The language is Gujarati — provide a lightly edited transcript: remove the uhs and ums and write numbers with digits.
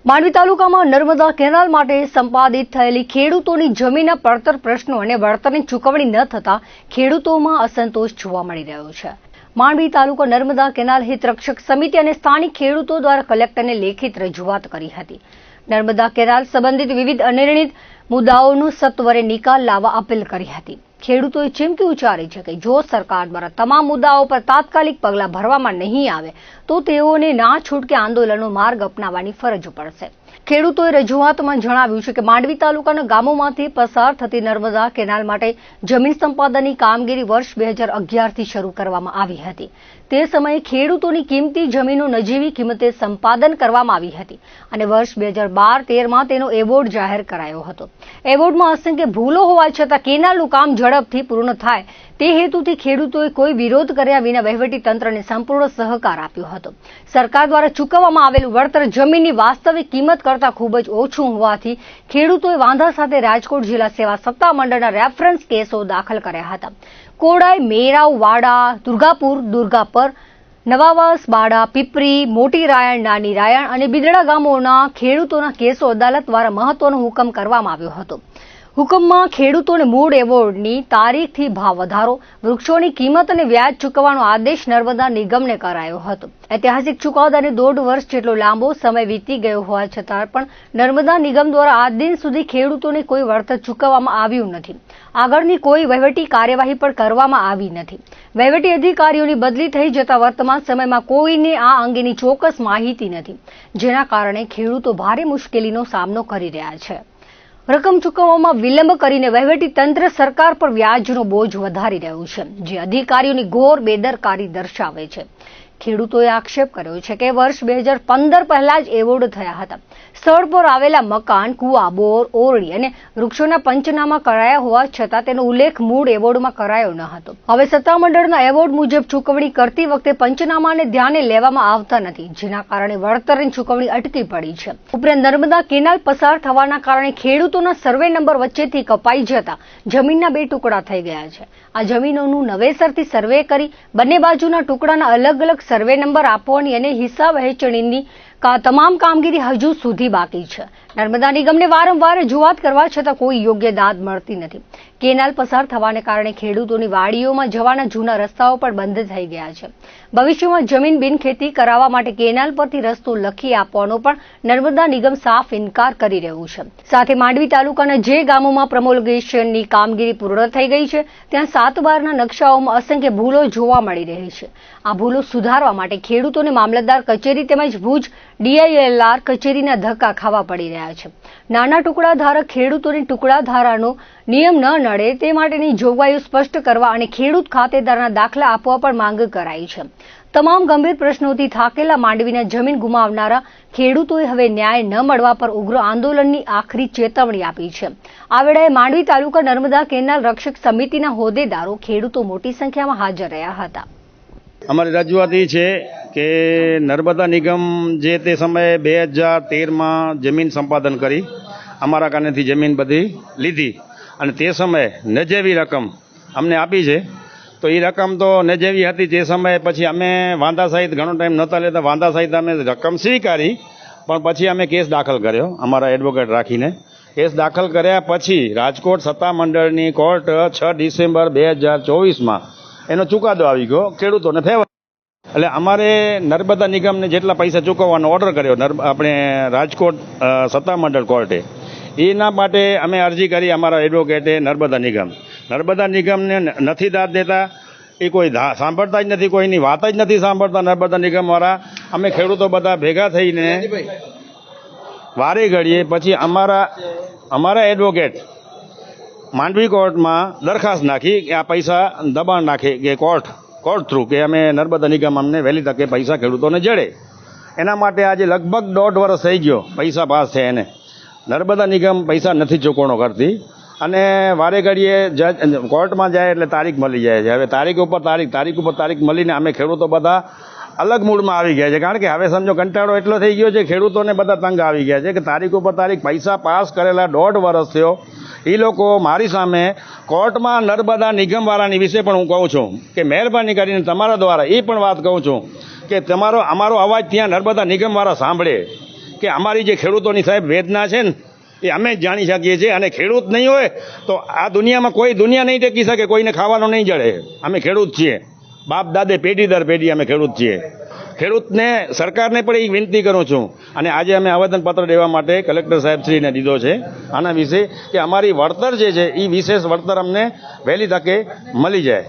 માંડવી તાલુકામાં નર્મદા કેનાલ માટે સંપાદિત થયેલી ખેડૂતોની જમીનના પડતર પ્રશ્નો અને વળતરની ચૂકવણી ન થતા ખેડૂતોમાં અસંતોષ જોવા મળી રહ્યો છે। માંડવી તાલુકા નર્મદા કેનાલ હિતરક્ષક સમિતિ અને સ્થાનિક ખેડૂતો દ્વારા કલેક્ટરને લેખિત રજૂઆત કરી હતી। નર્મદા કેનાલ સંબંધિત વિવિધ અનિર્ણિત મુદ્દાઓનો સત્વરે નિકાલ લાવવા અપીલ કરી હતી। ખેડૂતોએ ચીમકી ઉચ્ચારી છે કે જો સરકાર દ્વારા તમામ મુદ્દાઓ પર તાત્કાલિક પગલાં ભરવામાં નહીં આવે તો તેઓને ના છૂટકે આંદોલનનો માર્ગ અપનાવવાની ફરજ પડશે। ખેડૂતોએ રજૂઆતમાં જણાવ્યું છે કે માંડવી તાલુકાના ગામોમાંથી પસાર થતી નર્મદા કેનાલ માટે જમીન સંપાદનની કામગીરી વર્ષ 2011થી શરૂ કરવામાં આવી હતી। તે સમયે ખેડૂતોની કિંમતી જમીનો નજીવી કિંમતે સંપાદન કરવામાં આવી હતી અને વર્ષ 2012-13માં તેનો એવોર્ડ જાહેર કરાયો હતો। એવોર્ડમાં અસંખ્ય ભૂલો હોવા છતાં કેનાલનું કામ ઝડપથી પૂર્ણ થાય તે હેતુથી ખેડૂતોએ કોઈ વિરોધ કર્યા વિના વહીવટી તંત્રને સંપૂર્ણ સહકાર આપ્યો હતો। સરકાર દ્વારા ચૂકવવામાં આવેલું વળતર જમીનની વાસ્તવિક કિંમત કરતાં ખૂબ જ ઓછું હોવાથી ખેડૂતોએ વાંધા સાથે રાજકોટ જિલ્લા સેવા સત્તા મંડળના રેફરન્સ કેસો દાખલ કર્યા હતા। કોડાઈ, મેરાવ, વાડા, દુર્ગાપુર, દુર્ગાપર, નવાવાસ, બાડા, પીપરી, મોટી રાયણ, નાની રાયણ અને બિદડા ગામોના ખેડૂતોના કેસો અદાલત દ્વારા મહત્વનો હુકમ કરવામાં આવ્યો હતો। હુકમમાં ખેડૂતોને મૂળ એવોર્ડની તારીખથી ભાવ વધારો, વૃક્ષોની કિંમત અને વ્યાજ ચૂકવવાનો આદેશ નર્મદા નિગમને કરાયો હતો। ઐતિહાસિક ચુકાદાને 1.5 વર્ષ જેટલો લાંબો સમય વીતી ગયો હોવા છતાં પણ નર્મદા નિગમ દ્વારા આજ દિન સુધી ખેડૂતોને કોઈ વળતર ચૂકવવામાં આવ્યું નથી। આગળની કોઈ વહીવટી કાર્યવાહી પણ કરવામાં આવી નથી। વહીવટી અધિકારીઓની બદલી થઈ જતા વર્તમાન સમયમાં કોઈને આ અંગેની ચોક્કસ માહિતી નથી, જેના કારણે ખેડૂતો ભારે મુશ્કેલીનો સામનો કરી રહ્યા છે। રકમ ચૂકવવામાં વિલંબ કરીને વહીવટી તંત્ર સરકાર પર વ્યાજનો બોજ વધારી રહ્યું છે, જે અધિકારીઓની ઘોર બેદરકારી દર્શાવે છે। ખેડૂતોએ આક્ષેપ કર્યો છે કે વર્ષ 2015 પહેલા જ એવોર્ડ થયા હતા। સ્થળ પર આવેલા મકાન, કુવા, બોર, ઓરડી અને વૃક્ષોના પંચનામા કરાયા હોવા છતાં તેનો ઉલ્લેખ મૂળ એવોર્ડમાં કરાયો ન હતો। હવે સત્તામંડળના એવોર્ડ મુજબ ચૂકવણી કરતી વખતે પંચનામાને ધ્યાને લેવામાં આવતા નથી, જેના કારણે વળતરની ચૂકવણી અટકી પડી છે। ઉપરાંત નર્મદા કેનાલ પસાર થવાના કારણે ખેડૂતોના સર્વે નંબર વચ્ચેથી કપાઈ જતા જમીનના 2 ટુકડા થઈ ગયા છે। આ જમીનોનું નવેસરથી સર્વે કરી બંને બાજુના ટુકડાના અલગ અલગ સર્વે નંબર આપવાની અને હિસ્સા વહેંચણીની તમામ કામગીરી હજુ સુધી બાકી છે। નર્મદા નિગમને વારંવાર રજૂઆત કરવા છતાં કોઈ યોગ્ય દાદ મળતી નથી। કેનાલ પસાર થવાને કારણે ખેડૂતોની વાડીઓમાં જવાના જૂના રસ્તાઓ પણ બંધ થઈ ગયા છે। ભવિષ્યમાં જમીન બિનખેતી કરાવવા માટે કેનાલ પરથી રસ્તો લખી આપવાનો પણ નર્મદા નિગમ સાફ ઇનકાર કરી રહ્યું છે। સાથે માંડવી તાલુકાના જે ગામોમાં પ્રમોલ્ગેશનની કામગીરી પૂર્ણ થઈ ગઈ છે ત્યાં 7 બારના નકશાઓમાં અસંખ્ય ભૂલો જોવા મળી રહી છે। આ ભૂલો સુધારવા માટે ખેડૂતોને મામલતદાર કચેરી તેમજ ભુજ DILR કચેરીના ધક્કા ખાવા પડી રહ્યા છે। નાના ટુકડા ધારક ખેડૂતોને ટુકડા ધારાનો નિયમ ન નડે તે માટેની જોગવાઈઓ સ્પષ્ટ કરવા અને ખેડૂત ખાતેદારના દાખલા આપવા પણ માંગ કરાઈ છે। તમામ ગંભીર પ્રશ્નોથી થાકેલા માંડવીના જમીન ગુમાવનારા ખેડૂતોએ હવે ન્યાય ન મળવા પર ઉગ્ર આંદોલનની આખરી ચેતવણી આપી છે। આ વેળાએ માંડવી તાલુકા નર્મદા કેનાલ રક્ષક સમિતિના હોદ્દેદારો, ખેડૂતો મોટી સંખ્યામાં હાજર રહ્યા હતા। અમારી રજૂઆત એ છે કે નર્મદા નિગમ જે તે સમયે 2013માં જમીન સંપાદન કરી અમારા કાનેથી જમીન બધી લીધી અને તે સમયે નજેવી રકમ અમને આપી છે। તો એ રકમ તો નજેવી હતી તે સમયે, પછી અમે વાંધા સહિત ઘણો ટાઈમ નહોતા લેતા, વાંધા સહિત અમે રકમ સ્વીકારી, પણ પછી અમે કેસ દાખલ કર્યો અમારા એડવોકેટ રાખીને। કેસ દાખલ કર્યા પછી રાજકોટ સત્તા મંડળની કોર્ટ 6 ડિસેમ્બર 2024માં એનો ચુકાદો આવી ગયો ખેડૂતોને ફેવર। એટલે અમારે નર્મદા નિગમને જેટલા પૈસા ચૂકવવાનો ઓર્ડર કર્યો આપણે રાજકોટ સત્તા મંડળ કોર્ટે, એના માટે અમે અરજી કરી અમારા એડવોકેટે નર્મદા નિગમને નથી દાદ દેતા। એ કોઈ સાંભળતા જ નથી, કોઈની વાત જ નથી સાંભળતા નર્મદા નિગમવાળા। અમે ખેડૂતો બધા ભેગા થઈને વારે ઘડીએ પછી અમારા એડવોકેટ માંડવી કોર્ટમાં દરખાસ્ત નાખી કે આ પૈસા દબાણ નાખે કે કોર્ટ થ્રુ કે અમે નર્મદા નિગમ અમને વહેલી તકે પૈસા ખેડૂતોને જડે। એના માટે આજે લગભગ 1.5 વર્ષ થઈ ગયો પૈસા પાસ થયા એને। નર્મદા નિગમ પૈસા નથી ચૂકવણો કરતી અને વારે ઘડીએ કોર્ટમાં જાય એટલે તારીખ મળી જાય છે। હવે તારીખ ઉપર તારીખ મળીને અમે ખેડૂતો બધા અલગ મૂડમાં આવી ગયા છે, કારણ કે હવે સમજો કંટાળો એટલો થઈ ગયો છે, ખેડૂતોને બધા તંગ આવી ગયા છે કે તારીખ ઉપર તારીખ પૈસા પાસ કરેલા 1.5 વર્ષ થયો। એ લોકો મારી સામે કોર્ટમાં નર્મદા નિગમવાળાની વિશે પણ હું કહું છું કે મહેરબાની કરીને તમારા દ્વારા એ પણ વાત કહું છું કે અમારો અવાજ ત્યાં નર્મદા નિગમવાળા સાંભળે કે અમારી જે ખેડૂતોની સાહેબ વેદના છે ને એ અમે જ જાણી શકીએ છીએ, અને ખેડૂત નહીં હોય તો આ દુનિયામાં કોઈ દુનિયા નહીં ટેકી શકે, કોઈને ખાવાનું નહીં જડે. અમે ખેડૂત છીએ, બાપ દાદે પેઢી દર પેઢી અમે ખેડૂત છીએ. ખેડૂતને સરકારને પણ એ વિનંતી કરું છું, અને આજે અમે આવેદનપત્ર દેવા માટે કલેક્ટર સાહેબશ્રીને દીધો છે આના વિશે, કે અમારી વળતર જે છે એ વિશેષ વળતર અમને વહેલી તકે મળી જાય.